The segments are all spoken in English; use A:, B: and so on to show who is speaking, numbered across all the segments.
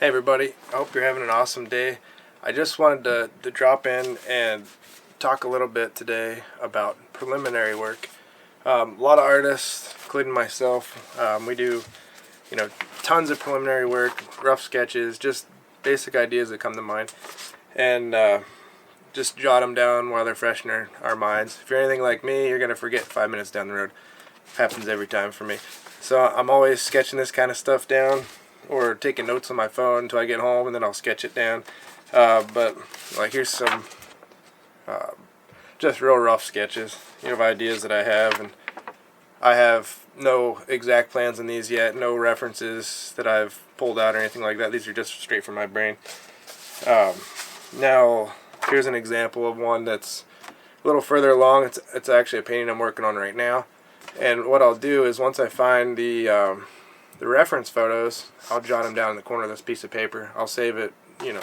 A: Hey everybody, I hope you're having an awesome day. I just wanted to drop in and talk a little bit today about preliminary work. A lot of artists, including myself, we do, tons of preliminary work, rough sketches, just basic ideas that come to mind, and just jot them down while they're fresh in our minds. If you're anything like me, you're going to forget 5 minutes down the road. It happens every time for me. So I'm always sketching this kind of stuff down, or taking notes on my phone until I get home, and then I'll sketch it down. But like, here's some just real rough sketches, of ideas that I have, and I have no exact plans on these yet, no references that I've pulled out or anything like that. These are just straight from my brain. Now, here's an example of one that's a little further along. It's actually a painting I'm working on right now, and what I'll do is once I find the reference photos, I'll jot them down in the corner of this piece of paper. I'll save it,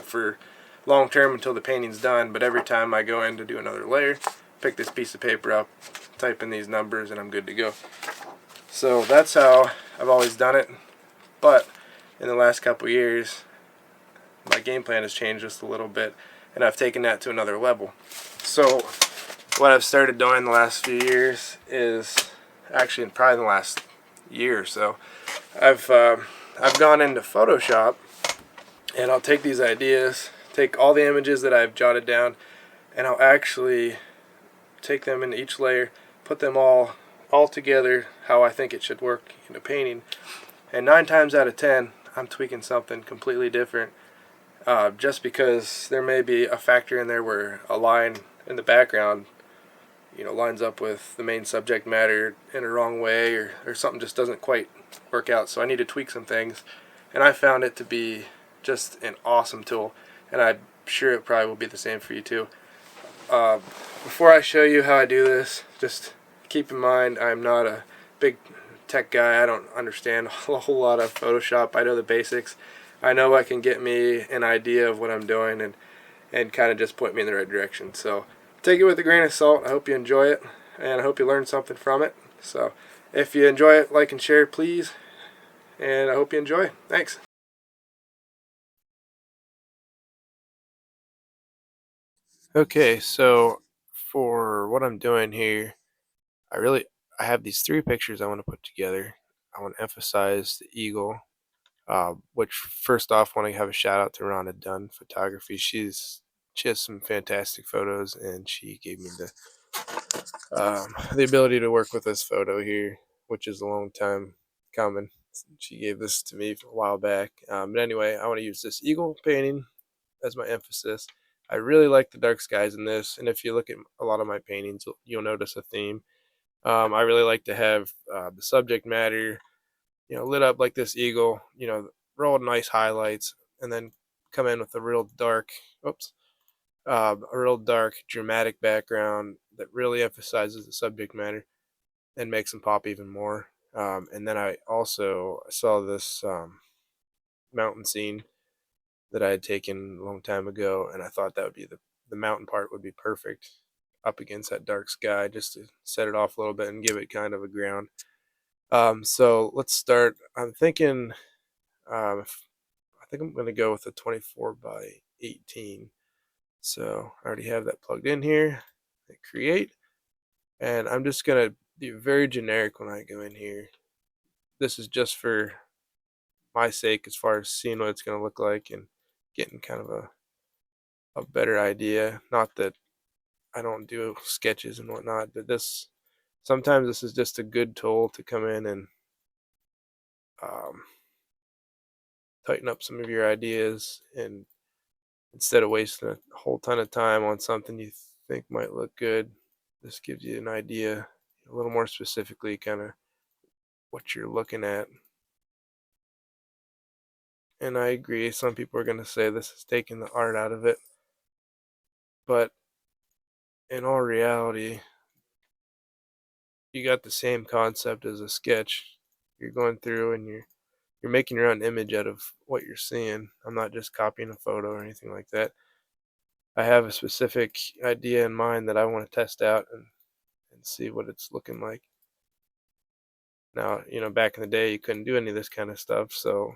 A: for long term until the painting's done, but every time I go in to do another layer, pick this piece of paper up, type in these numbers, and I'm good to go. So that's how I've always done it, but in the last couple years, my game plan has changed just a little bit, and I've taken that to another level. So what I've started doing the last few years is, actually probably in the last year or so, I've gone into Photoshop, and I'll take these ideas, take all the images that I've jotted down, and I'll actually take them into each layer, put them all together how I think it should work in a painting. And 9 times out of 10, I'm tweaking something completely different, just because there may be a factor in there where a line in the background lines up with the main subject matter in a wrong way, or something just doesn't quite work out. So I need to tweak some things, and I found it to be just an awesome tool, and I'm sure it probably will be the same for you too. Before I show you how I do this, just keep in mind I'm not a big tech guy. I don't understand a whole lot of Photoshop. I know the basics. I know what can get me an idea of what I'm doing, and kind of just point me in the right direction. So take it with a grain of salt. I hope you enjoy it, and I hope you learn something from it. So if you enjoy it, like and share, please, and I hope you enjoy. Thanks. Okay, so for what I'm doing here, I have these 3 pictures I want to put together. I want to emphasize the eagle, which, first off, want to have a shout out to Rhonda Dunn Photography. She has some fantastic photos, and she gave me the ability to work with this photo here, which is a long time coming. She gave this to me a while back. But anyway, I want to use this eagle painting as my emphasis. I really like the dark skies in this, and if you look at a lot of my paintings, you'll notice a theme. I really like to have the subject matter, lit up like this eagle, real nice highlights, and then come in with a real dark, a real dark, dramatic background that really emphasizes the subject matter and makes them pop even more. And then I also saw this mountain scene that I had taken a long time ago, and I thought that would be the mountain part would be perfect up against that dark sky, just to set it off a little bit and give it kind of a ground. So let's start. I'm thinking, I think I'm going to go with a 24 by 18. So I already have that plugged in here. Hit create, and I'm just going to be very generic when I go in here. This is just for my sake, as far as seeing what it's going to look like and getting kind of a better idea. Not that I don't do sketches and whatnot, but sometimes this is just a good tool to come in and um, tighten up some of your ideas, and instead of wasting a whole ton of time on something you think might look good, this gives you an idea a little more specifically, kind of what you're looking at. And I agree, some people are going to say this is taking the art out of it, but in all reality, you got the same concept as a sketch. You're going through and you're making your own image out of what you're seeing. I'm not just copying a photo or anything like that. I have a specific idea in mind that I want to test out and see what it's looking like. Now, back in the day, you couldn't do any of this kind of stuff, so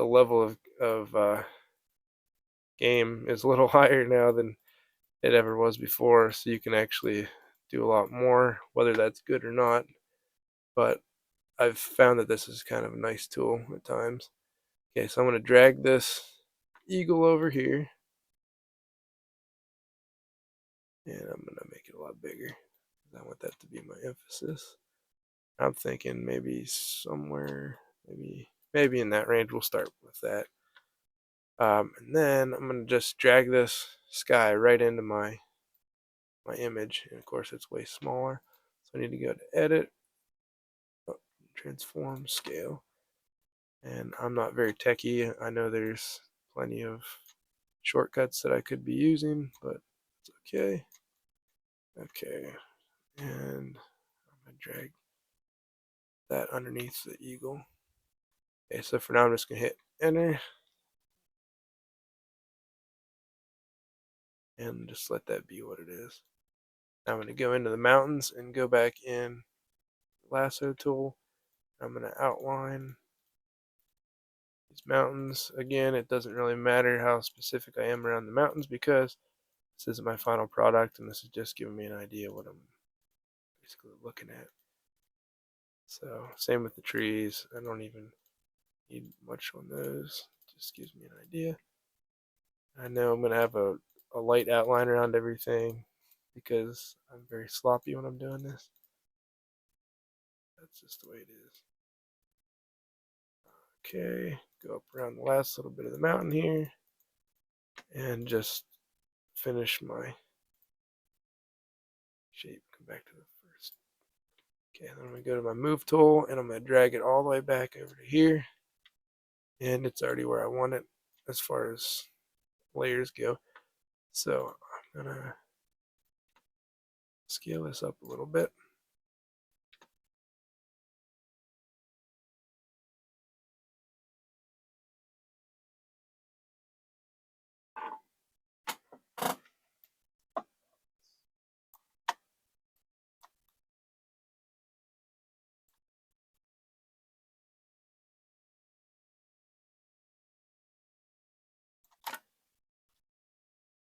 A: the level of game is a little higher now than it ever was before, so you can actually do a lot more, whether that's good or not. But I've found that this is kind of a nice tool at times. Okay, so I'm going to drag this eagle over here, and I'm going to make it a lot bigger. I want that to be my emphasis. I'm thinking maybe somewhere, maybe in that range. We'll start with that. And then I'm going to just drag this sky right into my image, and of course it's way smaller, so I need to go to edit, transform, scale, and I'm not very techy. I know there's plenty of shortcuts that I could be using, but it's okay. Okay, and I'm gonna drag that underneath the eagle. Okay, so for now I'm just gonna hit enter and just let that be what it is. Now I'm going to go into the mountains and go back in lasso tool. I'm going to outline these mountains. Again, it doesn't really matter how specific I am around the mountains because this isn't my final product and this is just giving me an idea of what I'm basically looking at. So same with the trees. I don't even need much on those. It just gives me an idea. I know I'm going to have a light outline around everything because I'm very sloppy when I'm doing this. That's just the way it is. Okay, go up around the last little bit of the mountain here and just finish my shape. Come back to the first. Okay, then I'm going to go to my move tool and I'm going to drag it all the way back over to here. And it's already where I want it as far as layers go. So I'm going to scale this up a little bit.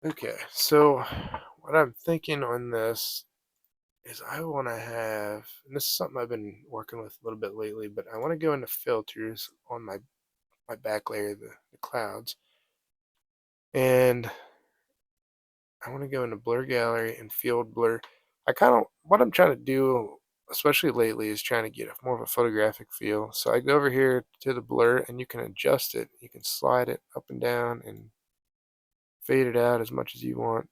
A: Okay, so what I'm thinking on this is I want to have, and this is something I've been working with a little bit lately, but I want to go into filters on my back layer, the clouds, and I want to go into blur gallery and field blur. What I'm trying to do, especially lately, is trying to get more of a photographic feel. So I go over here to the blur and you can adjust it. You can slide it up and down and fade it out as much as you want.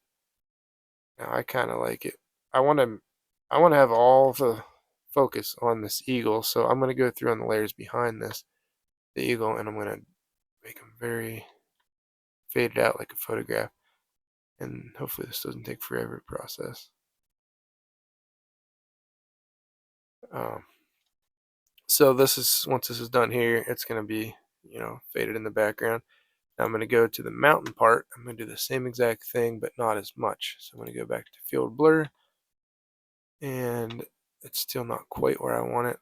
A: Now I kind of like it. I want to have all the focus on this eagle. So I'm going to go through on the layers behind the eagle, and I'm going to make them very faded out like a photograph. And hopefully this doesn't take forever to process. Um, so once this is done here, it's going to be, faded in the background. Now I'm going to go to the mountain part. I'm going to do the same exact thing, but not as much. So I'm going to go back to field blur, and it's still not quite where I want it.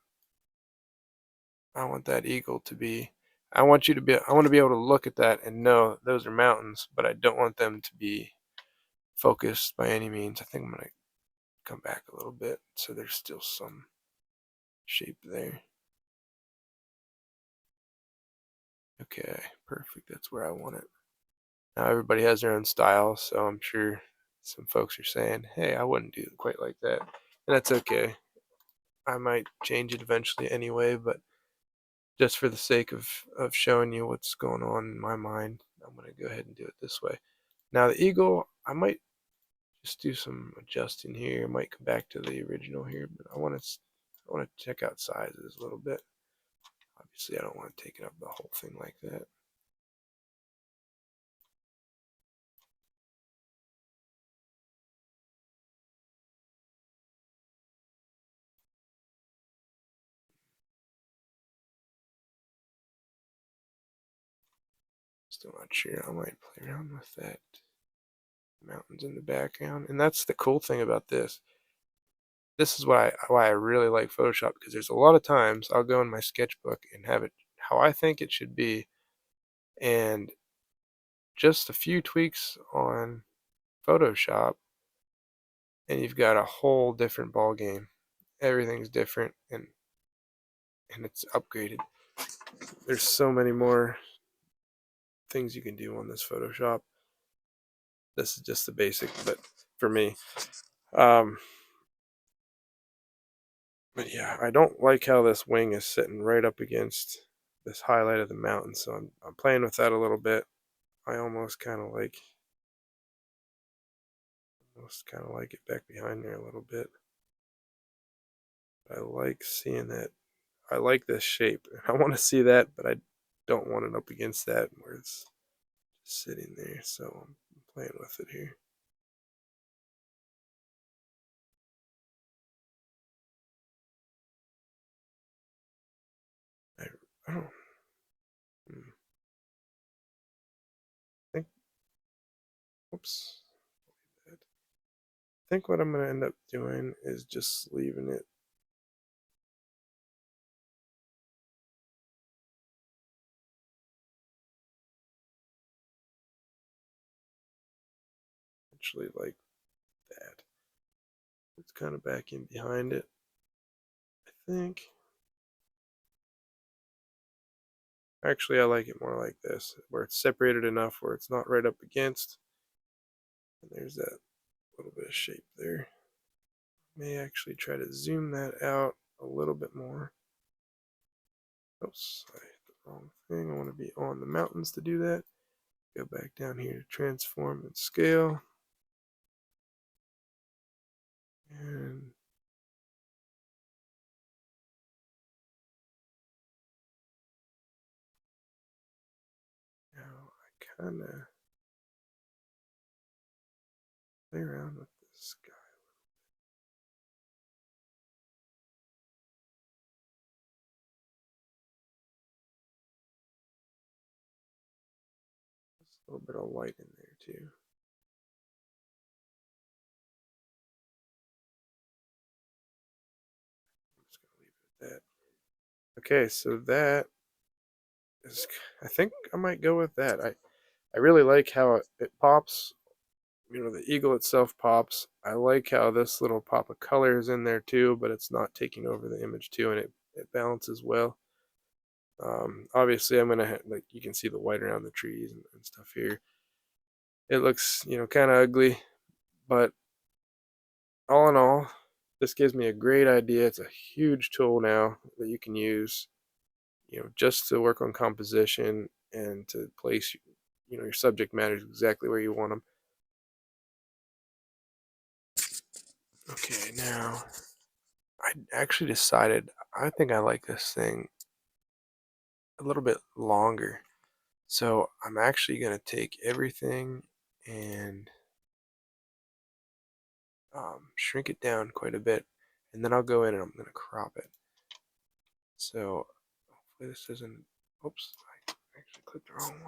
A: I want that eagle to be, I want to be able to look at that and know those are mountains, but I don't want them to be focused by any means. I think I'm going to come back a little bit so there's still some shape there. Okay, perfect. That's where I want it. Now everybody has their own style, so I'm sure some folks are saying, hey, I wouldn't do it quite like that. And that's okay. I might change it eventually anyway, but just for the sake of showing you what's going on in my mind, I'm going to go ahead and do it this way. Now the eagle, I might just do some adjusting here. I might come back to the original here, but I want to check out sizes a little bit. Obviously, I don't want to take it up the whole thing like that. Still not sure. I might play around with that. Mountains in the background. And that's the cool thing about this. This is why I really like Photoshop, because there's a lot of times I'll go in my sketchbook and have it how I think it should be, And just a few tweaks on Photoshop, and you've got a whole different ball game. Everything's different, and it's upgraded. There's so many more things you can do on this Photoshop. This is just the basic, but for me. Um, but yeah, I don't like how this wing is sitting right up against this highlight of the mountain, so I'm playing with that a little bit. I almost kind of like it back behind there a little bit. I like seeing that. I like this shape. I want to see that, but I don't want it up against that where it's just sitting there. So I'm playing with it here. I don't think. Whoops. I think what I'm going to end up doing is just leaving it. Actually, like that. It's kind of back in behind it. I think. Actually, I like it more like this, where it's separated enough where it's not right up against. And there's that little bit of shape there. May actually try to zoom that out a little bit more. Oops, I hit the wrong thing. I want to be on the mountains to do that. Go back down here to transform and scale. And now I kind of play around with the sky. There's a little bit of white in there too. I'm just going to leave it at that. Okay, so that is, I think I might go with that. I really like how it pops. You know, the eagle itself pops. I like how this little pop of color is in there too, but it's not taking over the image too, and it balances well. Obviously, I'm gonna like you can see the white around the trees and stuff here. It looks kind of ugly, but all in all, this gives me a great idea. It's a huge tool now that you can use, just to work on composition and to place, your subject matters exactly where you want them. Okay, now I actually decided I think I like this thing a little bit longer. So I'm actually going to take everything and shrink it down quite a bit. And then I'll go in and I'm going to crop it. So hopefully this isn't, oops, I actually clicked the wrong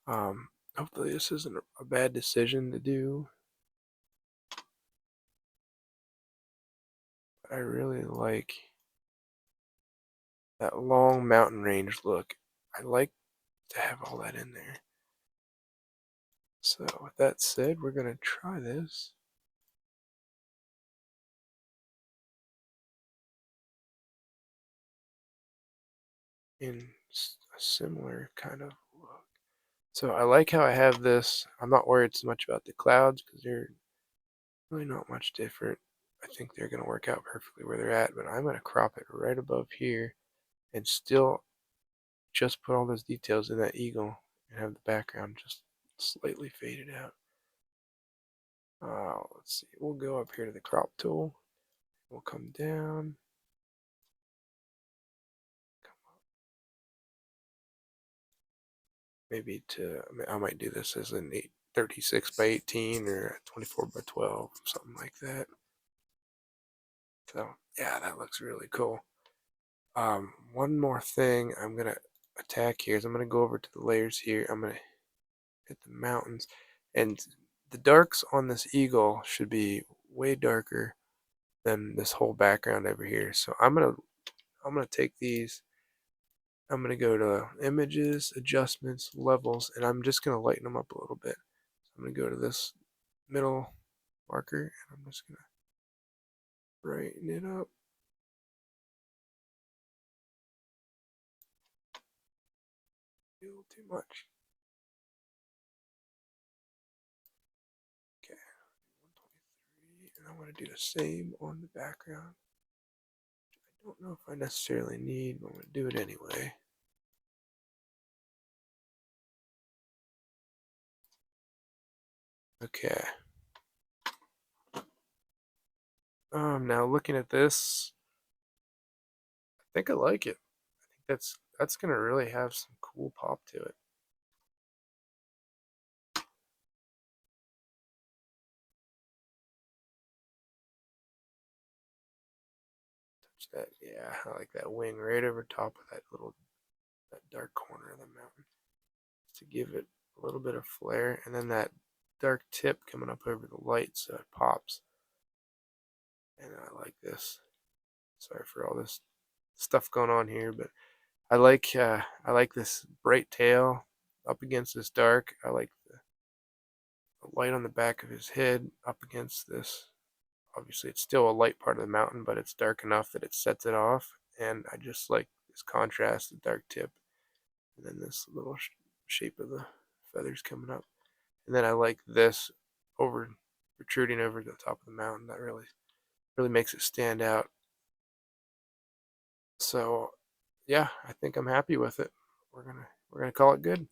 A: one. Hopefully this isn't a bad decision to do. I really like that long mountain range look. I like to have all that in there. So with that said, we're going to try this. In a similar kind of look. So I like how I have this. I'm not worried so much about the clouds because they're really not much different. I think they're going to work out perfectly where they're at, but I'm going to crop it right above here and still just put all those details in that eagle and have the background just slightly faded out. Let's see. We'll go up here to the crop tool. We'll come down. Maybe I might do this as an 36 by 18 or 24 by 12, something like that. So yeah, that looks really cool. One more thing I'm gonna attack here is I'm gonna go over to the layers here. I'm gonna hit the mountains, and the darks on this eagle should be way darker than this whole background over here. So I'm gonna take these I'm going to go to images, adjustments, levels, and I'm just going to lighten them up a little bit. I'm going to go to this middle marker and I'm just going to brighten it up. A little too much. Okay, 123, and I'm going to do the same on the background. I don't know if I necessarily need, but I'm going to do it anyway. Okay. Now looking at this, I think I like it. I think that's gonna really have some cool pop to it. Touch that, yeah, I like that wing right over top of that dark corner of the mountain, just to give it a little bit of flair, and then that dark tip coming up over the light so it pops. And I like this. Sorry for all this stuff going on here, but I like this bright tail up against this dark. I like the light on the back of his head up against this. Obviously, it's still a light part of the mountain, but it's dark enough that it sets it off. And I just like this contrast, the dark tip, and then this little shape of the feathers coming up. And then I like this over protruding over the top of the mountain. That really makes it stand out. So yeah, I think I'm happy with it. We're gonna call it good.